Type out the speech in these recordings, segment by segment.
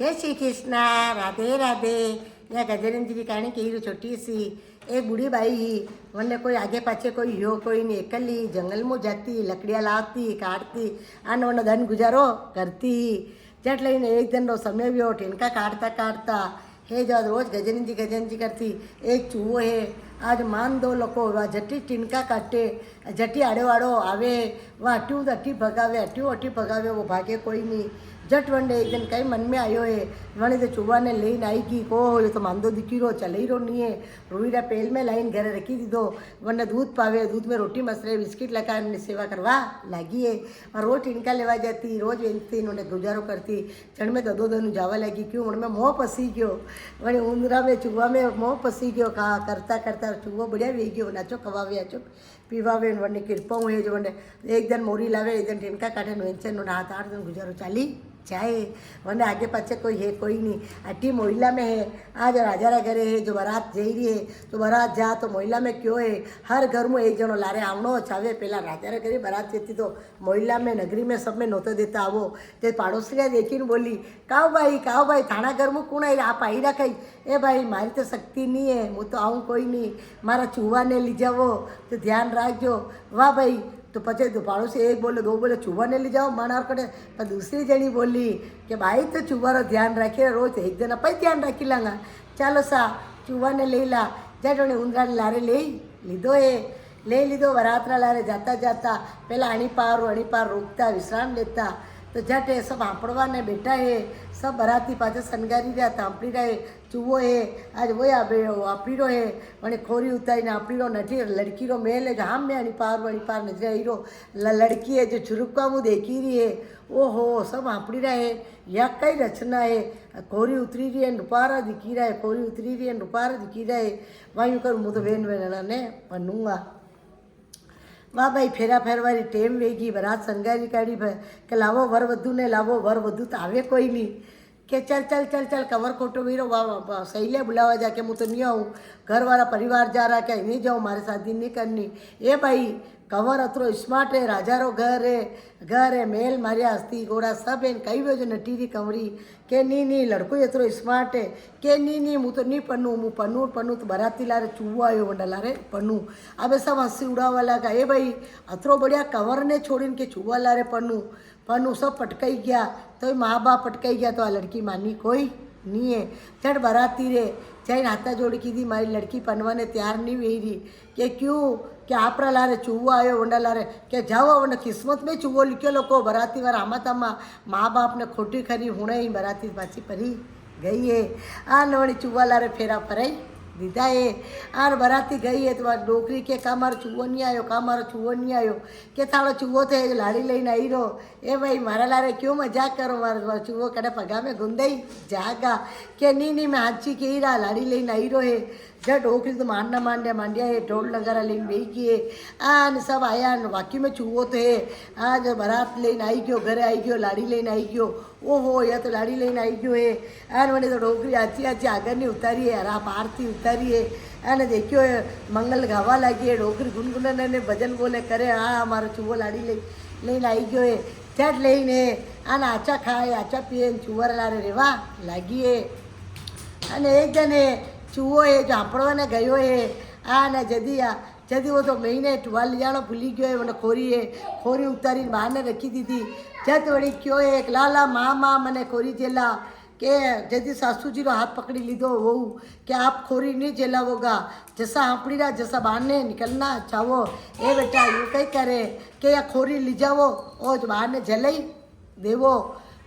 जय श्री कृष्णा। राधे राधे। या गजेंद्र जी की कहानी कही छोटी सी। एक बूढ़ी बाई ही वने कोई आगे पाछे कोई हो कोई नहीं, एकली जंगल में जाती, लकड़ियाँ लावती, काटती आने वने धन गुजारो करती। जट लईने एक दिन रो समय व्यो, टेनका काटता काटता हे जो रोज गजेंद्र जी करती। एक चूहो है, आज मान दो लोको वह झटी टिनका काटे, झटी आड़ो आड़ो आवे, वह अट्टू अट्टी भगावे, अट्टू अट्टी भगावे, वो भागे कोई नहीं। जट वनडे एक दिन कई मन में आयो है, वने तो चूहा ने लईन आई की को ये तो मांदो दिखीरो चलई रो नहीं है। रूईरा पेल में लाइन घरे रखी दीधो, वने दूध पावे, दूध में रोटी मसरे बिस्किट लगाने सेवा करवा लागी है। और रोज टिनका लेवा जाती, रोज वेचती, इन्होंने गुजारो करती। चढ़ में दो दिन जावा लगी, क्यों उनमें मोह पसी गयो, वने उंदरा में चूहा में मोह पसी गयो। कहा करता करता चूहो बढ़िया वे गयो, नाचो कवावे आचो पीवावे, वने कृपा हुए जो वने एक दिन मोरी लावे, एक दिन टिनका काटे, वेचन हाथ 8 दिन गुजारो चाली जाए। वने आगे पाछे कोई है कोई नहीं। अट्टी मोहल्ला में है, आज राजा घरे है, जो बारात जई रही है तो बारात जा तो मोहल्ला में क्यों है, हर घर में एक जनो लारे आवनो चावे। पहला राजा घरे बारात जती तो मोहल्ला में नगरी में सब में नोतो देता आवो। ते पाड़ोसी देखी बोली काओ भाई थाना घर में कौन आई, आप आई रखाई। ए भाई मारी तो शक्ति नहीं है, हूँ तो आऊँ कोई नहीं, मारा चूहा ने ली जावो तो ध्यान राखजो। वाह भाई। तो पचे तो पड़ोसी एक बोले, दो बोले चूहा ने ले जाओ मानार कटे। पर दूसरी जनी बोली कि भाई तो चूहा रो ध्यान रखिए, रोज एक दिन अपन ध्यान रखी लांगा, चलो सा चूहा ने ले ला। जटोने उंदरा ने लारे ले लीधो है, ले लीधो। वरातरा लारे जाता जाता पहला अणीपार रोकता, विश्राम लेता। तो जट है सब हाँपड़वा ने बैठा है, सब बराती पाछे संगारी रहा तांपड़ी रहे। चूहो है आज वो आपीरो है, वने खोरी उतारी ने आपीरो नठी लड़की रो मेल है, हाँ में अणीपार नजरे आई रो लड़की है जो छुरुक्का मुँह देखी रही है। ओहो सब हाँपड़ी रहे, या कई रचना है। खोरी उतरी रही है, रुपारा दिखी रहा है, खोरी उतरी रही है, रुपारा दिखी रहा है। वहीं कर मुँह तो वेन ने पन्नूंगा। वाह भाई फेरा फेरवारी टेम वेगी, बरात संगारी काढ़ी के लावो वर वधु ने लावो, वर वधु तो आवे कोई नहीं। के चल चल चल चल कवर खोटो वीरो, वाह सहेलिया बुलावा जाके मुँह तो नहीं आऊँ, घर वाला परिवार जा रहा क्या नहीं जाऊँ, मारे शादी नहीं करनी। ए भाई कवर अतरो स्मार्ट है, राजा रो घर है, मेल मारिया हस्ती घोड़ा सब है, कई वे जो नटीरी कंवरी के नी लड़को एतरो स्मार्ट है के नी मुँह तो नहीं पन्नू, मुँह पन्नू तो बराती लारे चूहो आयो वंडा लारे पन्नू। अब सब हंसी उड़ावा लगा। ए भाई अतरो बढ़िया कवर ने छोड़ीने के चूहा लारे पन्नू सब पटकाई गया। तो माँ बाप पटकाई गया तो आ लड़की मानी कोई नहीं है। चढ़ बराती रे जैन हाथा जोड़ी की थी, मारी लड़की पनवा ने तैयार नहीं हुई रही कि क्यों कि आपरा लारे चूहो आयो वंडा लारे के जाओ वंडा किस्मत में चूहो लिखे लोको। बराती वार आमा तमा माँ बाप ने खोटी खरी हुणे ही बराती पाछी परी गई है। आ नवणी चूहा लारे फेरा फराई दीदा है। आर बराती गई है तो वह डोकरी के का मारो चूहो नहीं आयो, के थाड़ो चूहो थे लाड़ी लईने आई रो। ए भाई मारा लारे क्यों मजाक करो, मारो चूहो कड़े पगा में गुंदई जागा के नी मैं हाची के रहा लाड़ी लईने आई रो है। जब डोकरी तो मारना मांडिया है, ढोल नगारा लेने बेही गए। आन सब आया वाकई में चूहो थे। आज बारात लेने आई गयो, घरे आई गयो, लाड़ी लेने आई गयो। ओहो या तो लाड़ी लेने आई गयो है। आन वने तो डोकरी आची आगर नहीं उतारी है, आप आरती उतारी है। आने देखियो मंगल गावा लगी है, डोकरी गुनगुना ने भजन बोले करे, हाँ हमारो चूहो लाड़ी लेने आई गयो है। चट लेने आने आचा खाए आचा पिए चूहर लारे रेवा लागी है। अने एक जने चूहो है जो हाँपड़वा ने गयो है। आ जदी वो तो महीने टुआ ले जानो भूली गयो है, मैंने खोरी उतारी बाहर ने रखी दी थी। जत वड़ी क्यों है एक लाला माँ मने खोरी जेला के जदी सासू जी रो हाथ पकड़ी लीधो वो कि आप खोरी नहीं जेलावोगा, जैसा हाँपड़ी रहा जैसा बाहर ने निकलना चाहो। ए बेटा यूँ कहीं करे कि या खोरी ली जावो ओ जो बाहर ने जलाई देवो।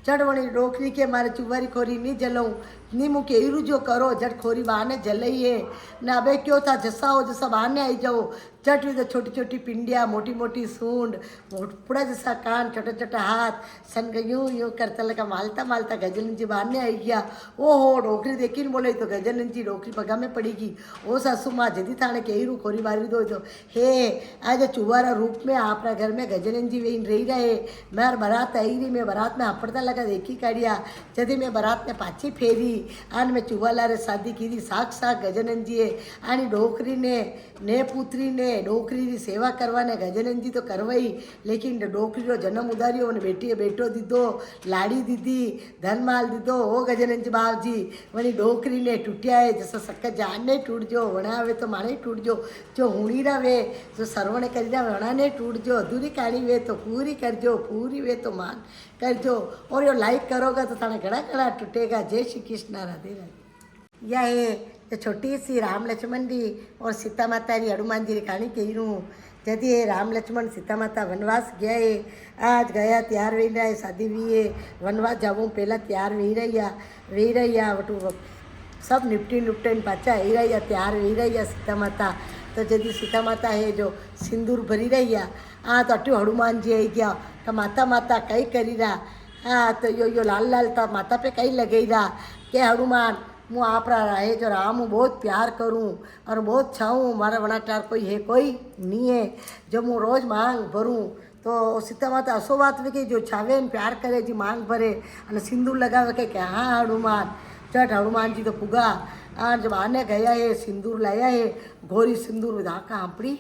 चढ़वणी डोकरी के मारे चुवारी खोरी नहीं जलाऊँ नी मुके ईरू जो करो। जट खोरी बहाने जलई है ना, अबे क्यों था जैसा हो जैसा बहाने आई जाओ। चट भी तो छोटी छोटी पिंडिया, मोटी मोटी सूंड, पुड़ा जैसा कान, छोटा छोटा हाथ, सन यूँ करता लगा मालता गजन जी बहाने आई गया। ओहो डोकरी देखी न बोले तो गजन जी डोकरी पगा में पड़ेगी। ओ सासू माँ जदी थाने के ईरू खोरी मारी दो तो हे आज चुवारा रूप में आपना घर में गजन जी वेन रही रहे। मैं बारात आई रही, मैं बारात में आपड़ता लगा देखी काढ़िया जदी मैं बरात ने पाछी फेरी आन मैं चुवालारे शादी की साक्षात गजाननजीए आनी डोकरी ने पुत्री ने डोकरी की सेवा करवाने गजाननजी तो करवाई लेकिन डोकरी जन्म उदारियो ने बेटी बेटो दीधो लाड़ी दीदी धनमाल दीधो ओ गजाननजी बाबजी वही डोकरी ने टूटिया है जैसा सक्का जान ने टूट जो वणावे तो माने टूट जो हुणी रवे जो सरवण कर वणा ने टूट जो अधूरी कहानी वे तो पूरी करजो पूरी वे तो मान करजो और यो लाइक करोगा तो थाने घड़ा घड़ा टूटेगा। जय श्री कृष्ण राधे राधे। यह है जो छोटी सी राम लक्ष्मण जी और सीता माता जी हनुमान जी की कहानी कही हूँ। यदि ये राम लक्ष्मण सीता माता वनवास गया है आज गया तैयार वही रहा है शादी हुई है वनवास जाऊँ पहला तैयार वही रही वटू सब निपटी निपटे पाचा ही रही तैयार वही रही सीता माता। तो यदि सीता माता है जो सिंदूर भरी रही तो अटू हनुमान जी आई गया तो माता माता कई करी रहा तो यो लाल लाल था माता पे कई लगे रहा के हनुमान હું આપણા है जो राम हूँ बहुत प्यार करूँ और बहुत छाऊँ मारा वनाटार कोई है कोई नहीं है जो मैं रोज़ मांग भरूँ। तो सीता माता असो बात भी कि जो छावे ने प्यार करे जी मांग भरे और सिंदूर लगावे कि हाँ हनुमान चट हनुमान जी तो पुगा जब आने गया है सिंदूर लाया है घोरी सिंदूर धाका हाँपड़ी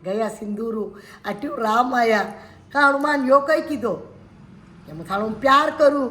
गया सिंदूर अट्यू राम आया का हनुमान यो कई कीधो कि मैं थाणो प्यार करूँ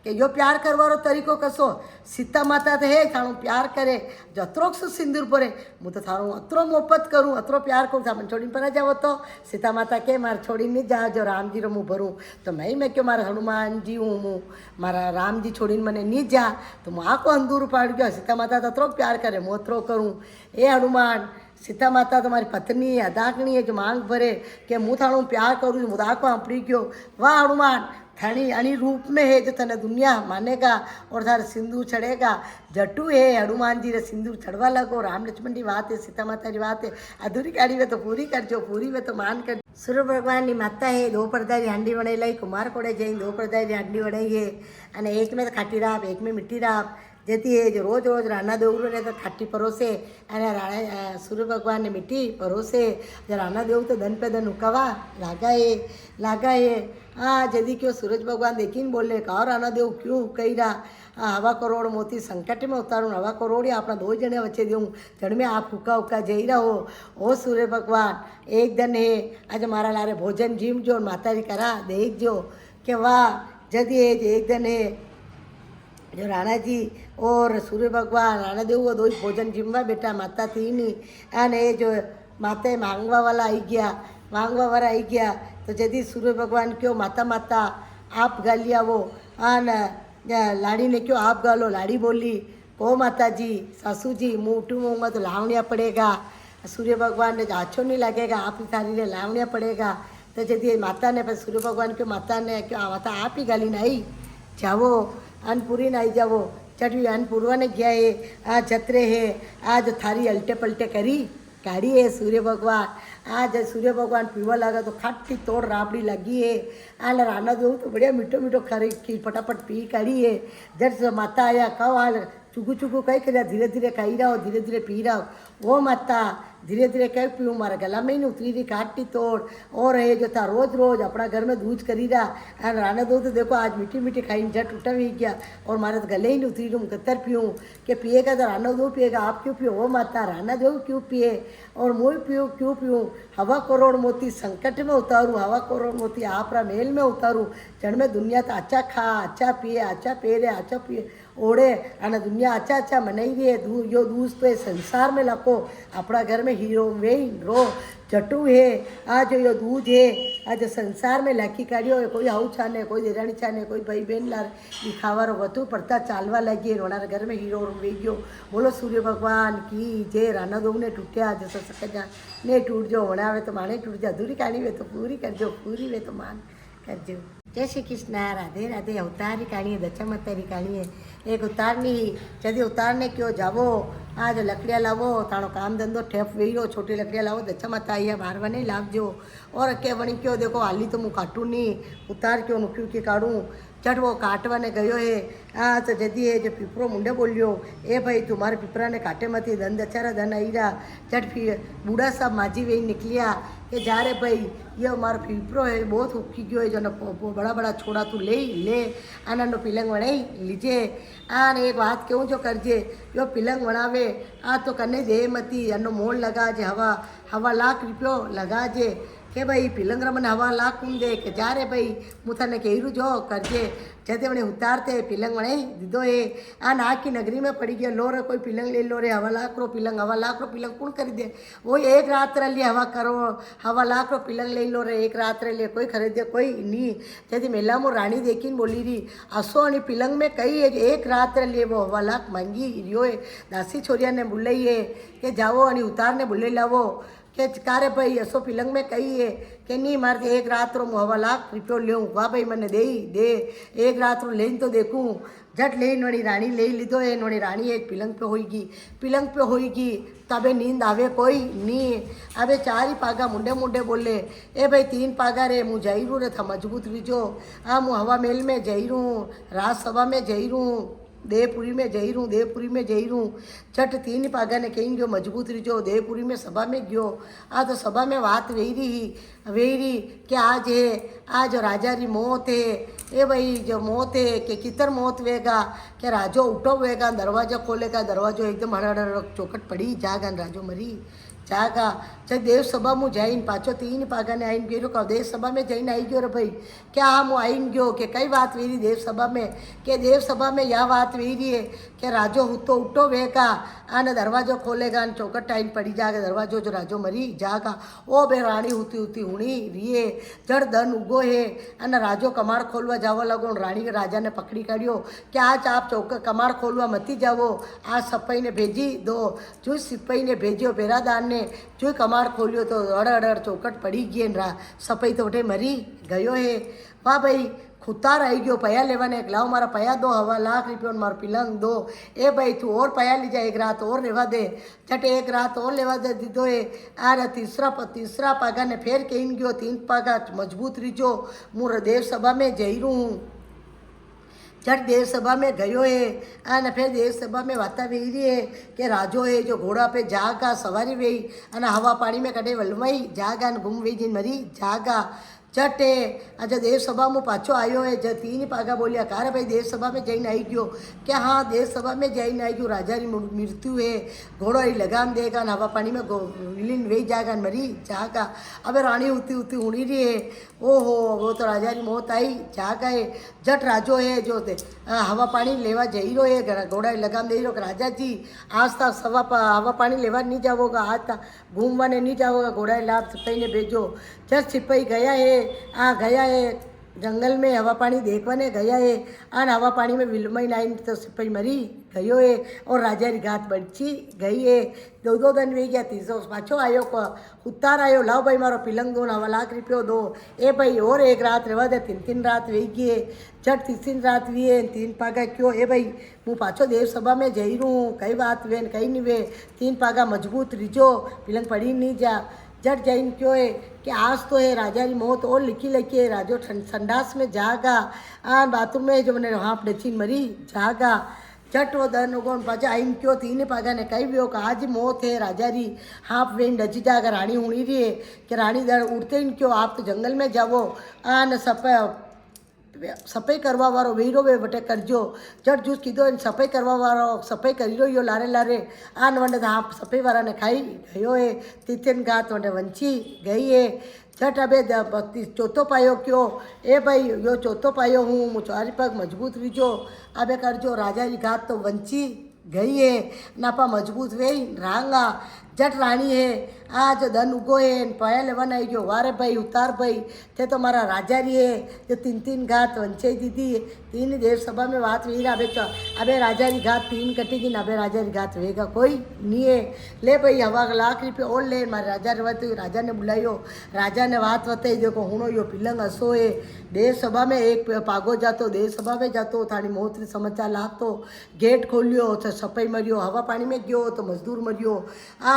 कि यो प्यार करवारो तरीको कसो सीता माता तो है थाणो प्यार करे जो अतरो सिंदूर भरे हूँ तो थाणो अतरो मोहब्बत करूँ अतरो प्यार करूँ था मैं छोड़ी पर जाओ तो सीता माता के मारे छोड़ी नहीं जा जो राम जी रो मुँह भरूँ तो मैं क्यों मारा हनुमान जी हूँ मुँ मारा राम जी छोड़ी मैंने नहीं जा तो मैं आको अंदूर पाड़ गया सीता माता तो अतरो प्यार करे मैं अतरो करूँ ए हनुमान सीता माता तुम्हारी पत्नी है अदाकनी है जो मांग भरे कि मुँह थाणो प्यार करूँ मुँह आको हाँपड़ी गयो वाह हनुमान थानी अनी रूप में है जो तने दुनिया मानेगा और थारे सिंदूर चढ़ेगा जटू है हनुमान जी रे सिंदूर चढ़वा लगो राम लक्ष्मण की बात है सीता माता की बात है अधूरी काढ़ी वे तो पूरी करजो पूरी वे तो मान कर। सूर्य भगवान की माता है दो परदारी हांडी वणाई लाई कुमार कोड़े जई दो परदारी हांडी वणाई है अने एक में तो खाटी राप एक में मिट्टी राप जेती है जो रोज रोज राणा देवरू ने तो खाटी परोसे अने राणा सूर्य भगवान ने मिट्टी परोसे जो राणा देव तो दन पे दन उकावा लागा है हाँ जदी क्यों सूरज भगवान देखी बोले कहो राणा देव क्यों कही रहा हवा करोड़ मोती संकट में उतारूँ हवा करोड़ या अपना दो जने बच्चे दूँ जड़ में आप हुक्का हुक्का जई रहो ओ सूर्य भगवान एक दिन है आज मारा लारे भोजन जीम जो माता जी करा देख जो कि वाह जदी है एक दिन है जो राणा जी और सूर्य भगवान राणा देव वो दो भोजन जिमवा बेटा माता थी नहीं अने जो माता मांगवा वाला आई गया तो जदी सूर्य भगवान क्यों माता माता आप गालिया वो लाड़ी ने क्यों आप गालो लाड़ी बोली को माता जी सासू जी मुँह उठूँगा तो लावणिया पड़ेगा सूर्य भगवान ने आछो नहीं लगेगा आप ही थारी ने लावणिया पड़ेगा। तो जदी माता ने सूर्य भगवान क्यों माता ने क्यों माता आप ही गाली नहीं जावो अन्नपूरी न आई जावो चढ़ी अन्नपूर्वा ने गया है आज जतरे है आज थारी अलटे पलटे करी काढ़ी है सूर्य भगवान आज सूर्य भगवान पीवा लगा तो खाटी तोड़ राबड़ी लगी है आल राना दो तो बढ़िया मीठो मीठो खरी खी फटाफट पी काढ़ी है जब से माता आया कहो हाल चुगू चुगू कहीं कर धीरे धीरे खाई रहो धीरे धीरे पी रहो वो माता धीरे धीरे कहीं पीऊँ मारा गला में ही उतरी रही काटती तोड़ और है जो था रोज रोज अपना घर में दूध करी रहा एंड राना दो तो देखो आज मीठी मीठी खाई झट उठा भी गया और मारे तो गले ही नहीं उतरी रूँ कत्तर पीऊँ कि पिएगा तो राना दो पिएगा आप क्यों पियो वो माता राना दो क्यों पिए और मुँह पीऊँ क्यों पीऊँ हवा करोड़ मोती संकट में उतारूँ हवा करोड़ मोती आपरा मेल में उतारूँ जड़ में दुनिया तो अच्छा खा अच्छा पिए अच्छा पेरे अच्छा पिए ओढ़े अने दुनिया अच्छा अच्छा मनाई रही है यो दूस तो संसार में लको अपना घर में हीरो वे रो जटू है आज यो दूध है आज संसार में लाखी काढ़ियो है कोई हाउ छाने कोई देराणी छाने कोई भाई बहन लार ये खावारो वधु पड़ता चालवा लगी वनारा घर में हीरो वे गयो। बोलो सूर्य भगवान की जय राना दो ने टूटिया जैसा सकजा ने टूट जो वनावे तो माने टूट जा अधूरी कहानी वे तो पूरी करजो पूरी वे तो मान करजो। जय श्री कृष्ण राधे राधे। अवतार की कहानी है दशा माता की कहानी है एक उतारनी यदि उतारने क्यों जावो आज लकड़ियाँ लावो ताणो काम धंधो ठेप वेहो छोटी लकड़ियाँ लावो दशा माता आई है बारवा नहीं लावजो और के वणी क्यों देखो हाली तो मुँह काटू नहीं उतार क्यों नुक्यू के काढ़ूँ चट वो काटवाने गयो है। हाँ तो जदी है जो पीपरो मुंडे बोलियो ए भाई तुम्हारे पीपरा ने काटे मती धन दचारा धन आई रहा। चट फिर बूढ़ा साहब माजी वही निकलिया कि जा रे भाई ये हमारा पीपरो है बहुत उखी गयो है जो बड़ा बड़ा छोड़ा तू ले आनंद पिलंग वणाई लीजे। आ ने एक बात क्यों जो करजे यो पिलंग वणावे आ तो कने दे मती अनो मोल लगा जे हवा लाख रुपयो लगा जे के भाई पिलंग रमन हवा लाख कुम दे के जा रे भाई मु तने कहीरू जो करजे जते वणे उतारते पिलंग वणे दीदो है। आ नाक की नगरी में पड़ी गया लो रे कोई पिलंग ले लो रे हवा लाख रो पिलंग कौन कर दे वो एक रात लिए हवा लाख रो पिलंग ले लो रे एक रात लिए कोई खरीदे कोई नी। जैसे मेला मो रानी देखी बोली रही असो आणि पिलंग में कही है एक रात लिए वो हवा लाख मांगी रियो है। दासी छोरिया ने बुलाई है कि जाओ आणि उतार ने बुले लावो के कारे भाई असो पिलंग में कही है कि नहीं मारते एक रात रो हवा लाख रुपयो लूँ वाह भाई मैंने दे एक रात रो लेन तो देखूँ झट ले नोड़ी रानी ले लीधो है। नोड़ी रानी एक पिलंग पे होगी तबे नींद आवे कोई नी। अबे 4 ही पागा मुंडे बोले ए भाई 3 पागा रे मु जईरू रे था मजबूत रीजो। आ मु हवा मेल में जईरू राजसभा में जईरू देवपुरी में जईरू। चट 3 पागा ने कहीं गयो मजबूत रीजो देवपुरी में सभा में गयो। आ तो सभा में बात वही रही कि आज राजा री मौत है ए भाई जो मौत है कि कितर मौत वेगा कि राजो उठो वेगा दरवाजा खोलेगा दरवाजो एकदम हड़ चौकट पड़ी जागा राजो मरी जागा। जब देव सभा में जाइन पाछो 3 पागा ने आइन गयो कहो देव सभा में जईन आई गयो रे भाई क्या हम आइन गयो कि कई बात वेरी देव सभा में कि देव सभा में यह बात वेरी है कि राजो तो उठो वेगा आने दरवाजो खोलेगा न चौकट आइन पड़ी जाएगा दरवाजो जो राजो मरी जागा। ओ बे रानी हुती हुणी रिए जड़ दन उगो है अने राजो कमाड़ खोलवा जावा लगो। रानी के राजा ने पकड़ी काढ़ियो कि आज आप कमाड़ खोलवा मती जावो आज सपाई ने भेजी दो। जो सिपाही ने भेजियो बेरादार ने जो कमाड़ खोलियो तो अड़ चौकट पड़ी गई सपाई तो उठे मरी गयो है। वाह भाई खुतार आई गयो पया लेवाने लाओ मारा पया दो हवा लाख रुपये मारो पिलंग दो ए भाई तू और पया ली जा एक रात और लेवा दे चट एक रात और लेवा दे दीदो है। आर तीसरा पागा ने फेर कहीं गयो 3 पागा मजबूत रीजो मुर देव सभा में जईरू हूँ। चट देव सभा में गयो है अने फिर देव सभा में वाता वेरी है कि राजो है जो घोड़ा पे जागा सवारी वेई अने हवा पानी में कटे वलवाई जागा घूम वेई जिन मरी जागा। चट है अच्छा देव सभा में पाछो आयो है जब 3 पागा बोलिया कारे भाई देव सभा में जईन आई गयो क्या हाँ देव सभा में जईन आई गयो राजा री मृत्यु है घोड़ो ही लगाम देगा हवा पानी में विलीन वे जाएगा मरी जागा। अबे रानी हुती हुणी रही है ओहो वो तो राजा री मौत आई जागा है। जट राजो है जो हवा पानी लेवा जई रो है घोड़ा लगाम दे रो राजा जी आज तक हवा पानी लेवा नहीं जाओगा आज तक घूमवाने नहीं जाओगा घोड़ा लाभ सिपाही ने भेजो। जब सिपाही गया है जंगल में हवा पानी देखवाने गया है और हवा पानी में विलमई नाइन तो सिपाही मरी गयो है और राजा री घात बची गई है। 2 दिन वे गया तीसरो पाछो आयो उतार आयो लाओ भाई मारो पिलंग दो 9 लाख रुपयो दो ए भाई और एक रात रहवा दे 3 रात वे गई है। चट 3 रात वी है 3 पागा क्यों ए भाई हूँ पाछो देव सभा में जई रू कई बात वे कई नहीं वे 3 पागा मजबूत रीजो पिलंग पड़ी नहीं जा। जट जैन क्यों है कि आज तो है राजा की मौत और लिखी है राजो संडास में जागा बाथरूम में जो मैंने हाँप डची मरी जागा। चट वो दन उगोन पाचा आइन क्यों 3 पागा ने कही भी हो आज मौत है राजा री हाँप वेन डची जागा रानी हुणी रही है कि रानी दर उड़ते इन क्यों आप तो जंगल में जावो न सफाई करवा वारो वीरो वे बटे करजो। जट जूस कीधो सफाई करवा वारो सफाई करी रो यो लारे आन वंडे हाँ सफाई वाला ने खाई गयो है 3 घात वंडे वंची गई है। झट अबे 4थो पायो क्यों ए भाई यो 4थो पायो हूँ मु 4 पग मजबूत रीजो अबे करजो राजा की घात तो वंची गई है नापा मजबूत वे रांगा। जट रानी है आज धन उगो है पया लेवन आई गयो वारे भाई उतार भाई थे तो मारा राजा री है जो 3 घात वंचे दीदी 3 देव सभा में बात हुई अबे राजा री घात 3 कटेगी ना अबे राजा री घात वेगा कोई नहीं है ले भाई हवा लाख रुपये और ले मारे राजा रवाती राजा ने बुलायो राजा ने बात बताई देखो हूँ यो पिलंग हसो है देव सभा में एक पागो जातो देव सभा में जातो थानी मौत री समाचार लातो गेट खोलियो तो सपाई मरियो हवा पानी में गयो तो मजदूर मरियो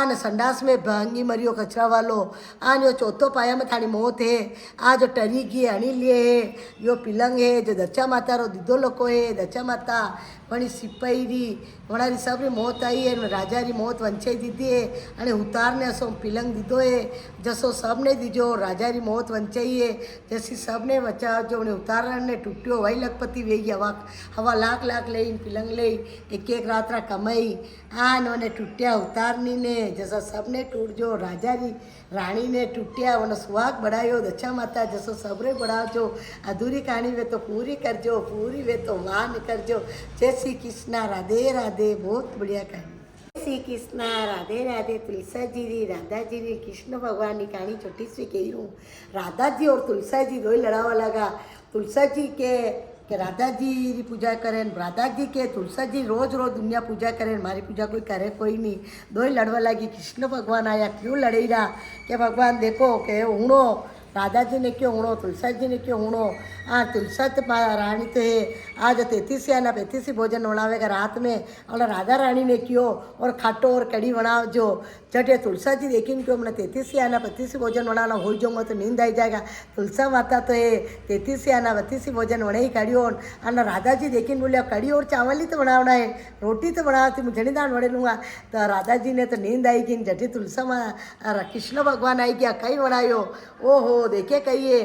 न संडास में भांगी मरियो कचरा वालो आन यो चौथो पाया में थानी मौत है आ जो टरी की हणी लिए है यो पिलंग है जो दच्चा माता रो दीदो लोको है दच्चा माता पण सिपाही री वणारी सबरी मौत आई है राजा री मौत वंचाई दीधी है अने उतार ने असो पिलंग दीधो है जसो सबने दीजो राजा री मौत वंचाई है जैसी सबने बचावजो ने उतार ने टूट्यो वही लखपति वेगी हवा लाख लाख लई पिलंग लई एक एक रात्रा कमाई आ ने टूट्या उतारनी ने जैसा सबने टूटजो राजा री राणी ने टूट्या वनो सुहाग बढ़ायो दच्चा माता जसो सबरे बढ़ावजो अधूरी कहानी वे तो पूरी करजो पूरी वे तो मान करजो जय श्री कृष्णा राधे राधे बहुत बढ़िया कहानी जय श्री कृष्णा राधे राधे तुलसा जी री राधा जी री कृष्ण भगवान की कहानी छोटी सी कही हूँ राधा जी और तुलसा जी दो ही लड़ावा लगा तुलसा जी के राधा जी की पूजा करें राधा जी के तुलसा जी रोज रोज दुनिया पूजा करें मारी पूजा कोई करे कोई नहीं दो ही लड़वा लगी कृष्ण भगवान आया क्यों लड़ी रहा कि भगवान देखो के हूणो राधा जी ने क्यों हूणो तुलसा जी ने क्यों हूणो तुलसा तो रानी तो है आज 33 या 35 भोजन बनावेगा रात में और राधा रानी ने क्यों और खाटो और कड़ी बनाओ जो जटे तुलसा जी देखिए क्यों मैंने 33 या 35 भोजन बनाना हो जाऊँगा तो नींद आई जाएगा तुलसा माता तो है 33 या 32 भोजन बने ही कड़ी और राधा जी देखिए बोले कड़ी और चावल ही तो बनावना है रोटी तो बनाती मुझे नहीं दान बने लूँगा तो राधा जी ने तो नींद आई कि जटे तुलसा कृष्ण भगवान आई गया कहीं बनायो ओहो देखे कहिए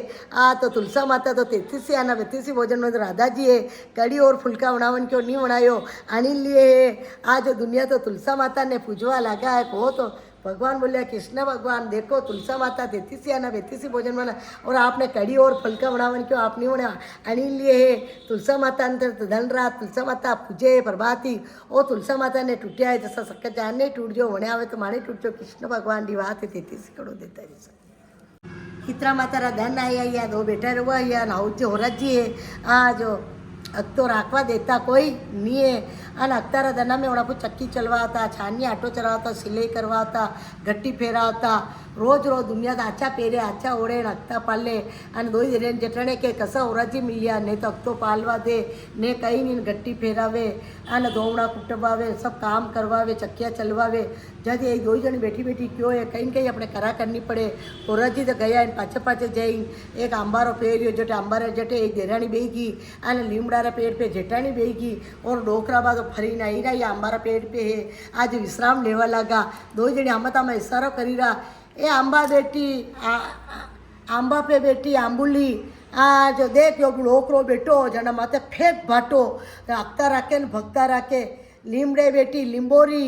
तो तुलसा माता तो 33 या 32 भोजन में तो राधा जी है कड़ी और फुलका बनावन क्यों नहीं बनायो आनी लिए आज दुनिया तो तुलसा माता ने पूजवा लगा है को तो भगवान बोले कृष्ण भगवान देखो तुलसा माता 33 या 32 भोजन बना और आपने कड़ी और फुलका बनावन क्यों आप नहीं बना आनी लिए है तुलसा माता अंदर तो धन रात तुलसा माता पूजे प्रभाती ओ तुलसा माता ने टूटिया है जैसा सक्का जान नहीं टूट जो होने आवे तो माने टूट जो कृष्ण भगवान की बात है 33 करोड़ देता है हित्रा माता धन आया या दो बेटा रुआ या नाउजी हो रजी है आज तो राखवा देता कोई नहीं है अन अक्तारा धना में वड़ा चक्की चलवाता छानी आटो चलावता सिलाई करवाता गट्टी फेरावता रोज रोज दुनिया का अच्छा पेरे अच्छा ओढ़े अक्ता पाले अन दो ही जटने के कसा ओराजी मिलिया नहीं तो अक्तो पालवा दे ने कहीं नहीं गट्टी फेरावे अन धोवड़ा कुटवावे सब काम करवावे चक्किया चलवावे जब ये दो जन बैठी बैठी क्यों है कहीं कहीं अपने करा करनी पड़े ओराजी तो गया इन पाचे पाचे जई एक अंबारो पेरियो जटे अंबारे जटे एक देराणी बेगी अन लीमड़ा पेड़ पे जेठानी बेगी और डोकरा बाद फरी नहीं रहा या अंबारा पेड़ पे है आज विश्राम लेवा लगा दो जने आमता में इशारो करी रहा ए आंबा बेटी आंबा पे बेटी आंबुली जो देख यो डोकरो बेटो जना माते फेंक भाटो अक्ता राखे न भक्ता राखे लीमड़े बेटी लिंबोरी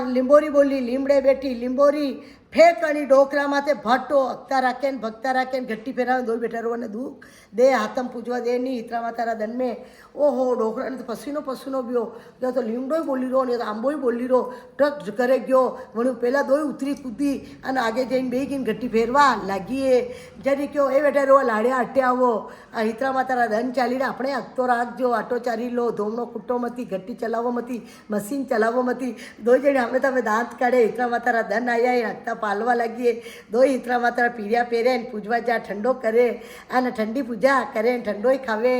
लिंबोरी बोली लीमड़े बेटी लिंबोरी फेंकणी डोकरा माथे भट्टो अक्ता राखे भक्ता राखे गट्टी फेरा दो बेटा रो ने दुख दे हाथम पूजवा दे नहीं हितरा मातारा धन में ओहो डोकरा ने तो पसीनो पसीनो बियो जो तो लीमड़ो ही बोली रो नहीं तो आंबो ही बोली रो ट्रक करे गयो वणु पहला दो उतरी कूदी अने आगे जईने बेगीने गट्टी फेरवा लागी है जरी क्यों ए बेटा रो लाड़िया अट्टे आवो हितरा मातारा धन चाली रे अपने अक्तो राखजो आटो चारी लो धोमणो कुट्टो मती गट्टी चलावो मती मशीन चलावो मती दो जणे हमें तमे दांत काढे हितरा मातारा धन आया है अक्ता पालवा लगी दो हितरा माता पीरिया पेरे पूजवा जा ठंडो करे अने ठंडी पूजा करे ठंडो ही खावे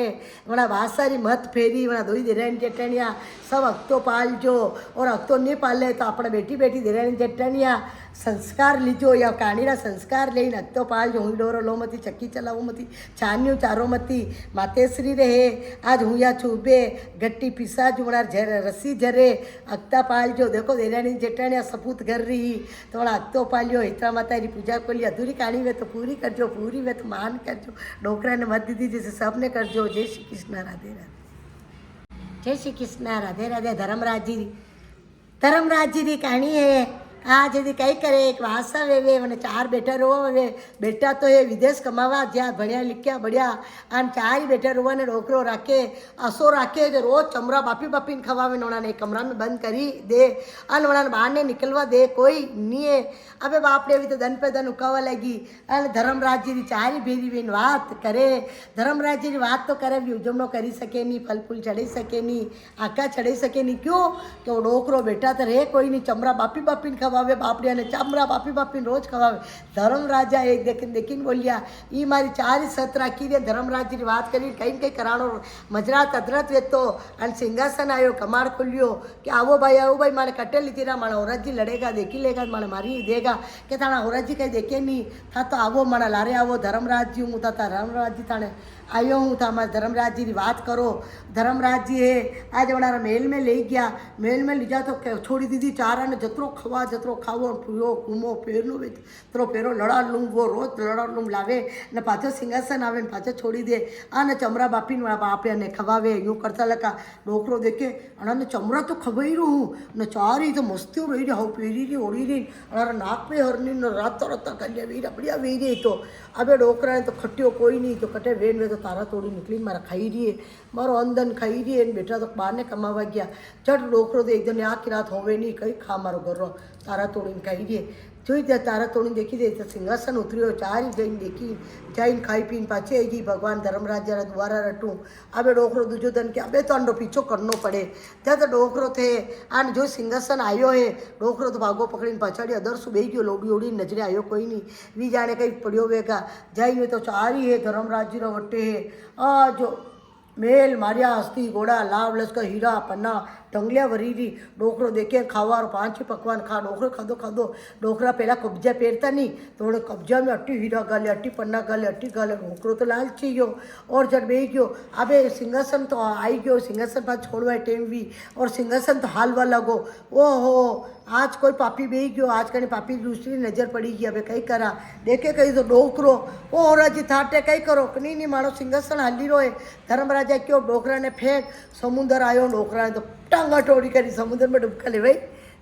वणा वासारी मत फेरी वणा दो देराणी जेठाणिया सब अक्तो पालजो और अक्तो नहीं पाले तो अपने बेटी बेटी देराणी जेठाणिया संस्कार लीजो या कहानीना संस्कार लईने अक्तो पालजो हूँ डोरो लो मती चक्की चलावो मती छानियो चारो मती मातेश्री रहे आज हूँ या छूबे गट्टी पिसा जुमड़ा रस्सी झरे अक्ता पालजो देखो देराणी जेठाणिया सपूत कर रही तो वणा अक्तो पालियो हितरा माता री पूजा को ली अधूरी कहानी वे तो पूरी करजो पूरी वे तो मान करजो डोकरा ने मत दीदी जैसे सबने करजो जय श्री कृष्ण राधे राधे जय श्री कृष्ण राधे राधे धर्मराज जी की कहानी है आज यदि कई करे एक वासा वे मैंने 4 बेटा रो वे बेटा तो ये विदेश कमावा ज्या भणिया लिख्या बढ़िया आन 4 बेटा रोवा ने डोकरो राखे असो राखे जो रोज चमड़ा बापी बापी ने खवावे नोना ने कमरा में बंद करी दे अन वणा बाहर ने निकलवा दे कोई नहीं है अबे बाप ने भी तो धन पे धन उकावा लगी अन धर्मराज जी 4 भेरी बेन बात करे धर्मराज जी बात तो करे भी उजमणो करी सके नहीं फल फूल चढ़ी सके नहीं आका चढ़ी सके नहीं क्यों कि वो डोकरो बेटा तो रहे कोई नहीं चमड़ा बापी बापी ने ખવાવે બાપડિયાને ચામડા બાપીને રોજ ખવાવે ધર્મરાજા એ દેખીને બોલ્યા એ મારી ચારી સત રાખીને ધર્મરાજની વાત કરી કંઈ કરાણો મજરાત અદરત વેચતો અને સિંહાસન આવ્યો કમાડ ખોલ્યો કે આવો ભાઈ મારે કટેલ લીધી ના મારા હોરાજી લડેગા દેખી લેગા મારે મારી દેગા કે તાણા હોરાજી કંઈ દેખે નહીં થા તો આવો મારા લારે આવો ધર્મરાજી હું થતા ધર્મરાજી તાણે આવ્યો હું था मारे धर्मराजी વાત કરો ધર્મરાજી એ આજે વણારા મહેલ में લઈ ગયા મહેલ में લીધા તો છોડી દીધી ચારાને જતરો ખાવો પીવો ઘૂમો પેરનો તરો પેરો લડાડ લૂંગવો રોજ લડાડ લૂંગ લાવે ને પાછો સિંહાસન આવે ને પાછો છોડી દે અને ચમરા બાપીને બાપે અને ખવાવે यूँ કરતા લકા ડોકરો દેખે અને ચમરા તો ખવાઈ રહ્યું ને ચારી તો મસ્તીઓ રહી રહી હું પહેરી રહી ઓળી રહી અને નાક पे હરની રાત રતા કલ્યા વીર બઢિયા વી રહી તો અબે ડોકરાને તો ખટ્યો કોઈ નહીં તો કટે વેન વે તો તારા તોડી નીકળીને મારા ખાઈ રહીએ મારો અંદન ખાઈ રહીએ ને બેઠા તો બહારને કમાવા ગયા ચટ ડોકરો તો એકદમ આખી રાત હોવે નહીં કંઈ ખા મારો ઘરનો તારા તોડીને ખાઈ રહીએ જોઈ ત્યાં તારા તોડીને દેખી દે તો સિંહાસન ઉતર્યો ચારી જઈને દેખી જઈને ખાઈ પીને પાછી આવી ગઈ ભગવાન ધર્મરાજાના દ્વારા રટું અબે ડોકરો દુર્યોધન કે અબે તો અંડો પીછો કરનો પડે ત્યાં તો ડોકરો થે આને જો સિંહાસન આવ્યો હે ડોકરો તો ભાગો પકડીને પાછાડી અદરસું બેસી ગયો લોડી ઓડીને નજરે આવ્યો કોઈ નહીં વી જાણે કંઈક પડ્યો વેગા જઈને તો ચારી હે ધર્મરાજીનો વટ્ટે હે આ જો મેલ માર્યા હસ્તી ઘોડા લાવ લશ્કર હીરા પન્ના ટંગલિયા વરીરી ડોકરો દેખે ખાવાનો 5 પકવાન ખા ડોકરો ખાધો ડોકરા પહેલાં કબજા પહેરતા નહીં તો વડે કબજા મેં અટ્ટી હીરા ગાલે અટ્ટી પન્ના ગાલે અટ્ટી ગાલે ડોકરો તો લાલચી ગયો ઓર જટ બેસી ગયો અબે સિંહાસન તો આવી ગયો સિંહાસન પાછ છોડવાય ટેમવી ઓર સિંહાસન તો હાલવા લાગો ઓહો आज कोई पापी बेही गयो आज कहीं पापी दूसरी नज़र पड़ी गई अबे कई करा देखे कहीं तो डोकरो ओ राजी थाटे कई करो नहीं नहीं मारो सिंहासन हाली रोए धर्मराजा क्यों डोकरा ने फेंक समुद्र आयो डोकरा ने तो टांगा टोड़ी करी समुद्र में डुबका ले भाई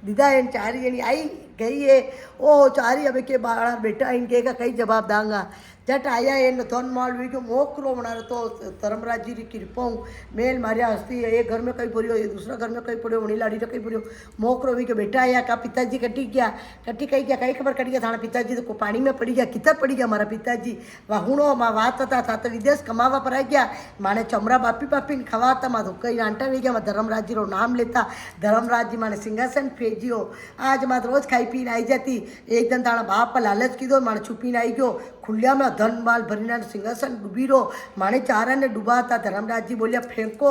दीदा इन चारी जनी आई गई है ओ चारी अबे के बाड़ा बेटा इनके का कई जवाब दांगा जट आया इन धन माल वी जो मोकरो बना तो धर्मराज जी की कृपा मेल मारिया हस्ती एक घर में कहीं पड़ियो ये दूसरा घर में कहीं पड़ियो उन्हीं लाड़ी कहीं पड़ियो मोकरो वी के बेटा आया का पिताजी कटी गया कटी कहीं क्या कहीं खबर कटी गया थाना पिताजी तो पानी में पड़ी गया कितना पड़ी गया हमारा पिताजी वाहुणो माँ बात था तो विदेश कमावा पर आ गया माने चमरा बापी ने खवाता माँ तो कई आंटा वी गया मैं धर्मराज जी रो नाम लेता धर्मराज जी माने सिंहासन फेजियो आज माँ रोज खाई पीने आई जाती एक दिन तारा बाप पर लालच कीधो माने छुपीने आई गयो खुलिया में धन माल भरीना सिंहासन डूबी रो माने चारा ने डूबाता धर्मराज जी बोलिया फेंको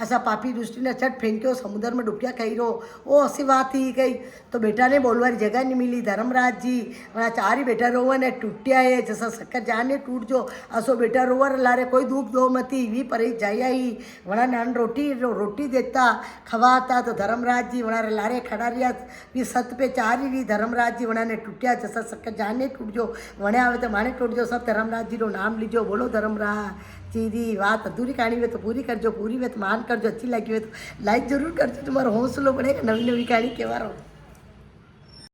ऐसा पापी दृष्टि ने चट फेंक्यो समुद्र में डुबिया खाई रो ओ ऐसी बात ही गई तो बेटा ने बोलवारी जगह नहीं मिली धर्मराज जी वहाँ चारी बेटा रोवा ने टूटिया है जैसा शक्कर जाने टूट जो असो बेटा रोवर लारे कोई धूप दो मती वी पर जाया ही वहाँ नान रोटी देता खवाता तो धर्मराज जी वहाँ लारे खड़ा रिया वी सत पे चारी रही धर्मराज जी वहाँ ने टूटिया जैसा शक्कर जाने टूट जो वने आवे तो माने टूट जो सब धर्मराज जी रो नाम लीजो बोलो धर्मराज जी री बात अधूरी कहानी में तो पूरी करजो पूरी में तो मान करजो अच्छी लगी हो तो लाइक जरूर करजो तुम्हारा हौसलो बढ़ेगा नवी नवी कहानी के बारे में।